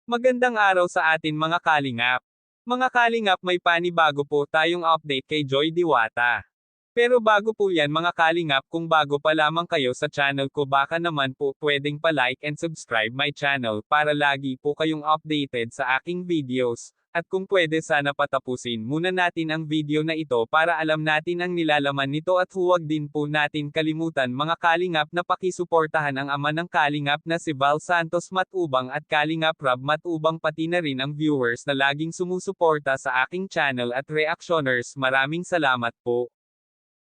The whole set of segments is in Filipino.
Magandang araw sa atin mga kalingap. Mga kalingap, may panibago po tayong update kay Joy Diwata. Pero bago po yan mga kalingap, kung bago pa lamang kayo sa channel ko, baka naman po pwedeng pa-like and subscribe my channel para lagi po kayong updated sa aking videos. At kung pwede, sana patapusin muna natin ang video na ito para alam natin ang nilalaman nito, at huwag din po natin kalimutan mga kalingap na pakisuportahan ang ama ng kalingap na si Val Santos Matubang at Kalingap Rob Matubang, pati na rin ang viewers na laging sumusuporta sa aking channel at reactioners. Maraming salamat po.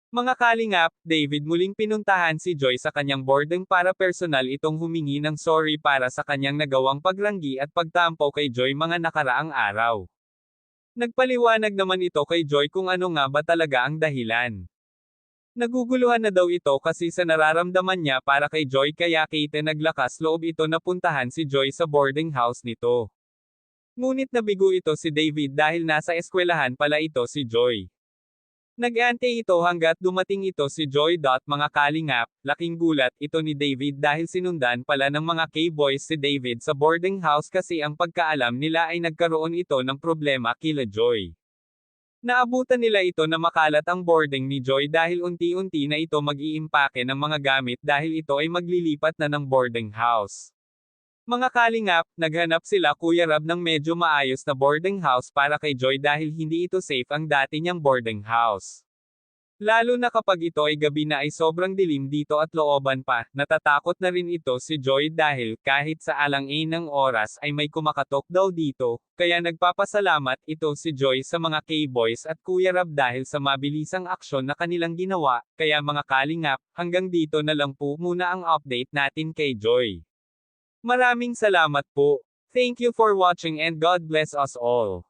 Mga kalingap, David muling pinuntahan si Joy sa kanyang boarding para personal itong humingi ng sorry para sa kanyang nagawang pagranggi at pagtampo kay Joy mga nakaraang araw. Nagpaliwanag naman ito kay Joy kung ano nga ba talaga ang dahilan. Naguguluhan na daw ito kasi sa nararamdaman niya para kay Joy, kaya kite naglakas loob ito na puntahan si Joy sa boarding house nito. Ngunit nabigo ito si David dahil nasa eskwelahan pala ito si Joy. Nag-aantay ito hanggat dumating ito si Joy. Mga kalingap, laking gulat ito ni David dahil sinundan pala ng mga K-boys si David sa boarding house kasi ang pagkaalam nila ay nagkaroon ito ng problema kila Joy. Naabutan nila ito na makalat ang boarding ni Joy dahil unti-unti na ito mag-iimpake ng mga gamit dahil ito ay maglilipat na ng boarding house. Mga kalingap, naghanap sila Kuya Rab ng medyo maayos na boarding house para kay Joy dahil hindi ito safe ang dati niyang boarding house. Lalo na kapag ito ay gabi na ay sobrang dilim dito at looban pa, natatakot na rin ito si Joy dahil kahit sa alang-ain ng oras ay may kumakatok daw dito, kaya nagpapasalamat ito si Joy sa mga K-boys at Kuya Rab dahil sa mabilisang aksyon na kanilang ginawa. Kaya mga kalingap, hanggang dito na lang po muna ang update natin kay Joy. Maraming salamat po. Thank you for watching and God bless us all.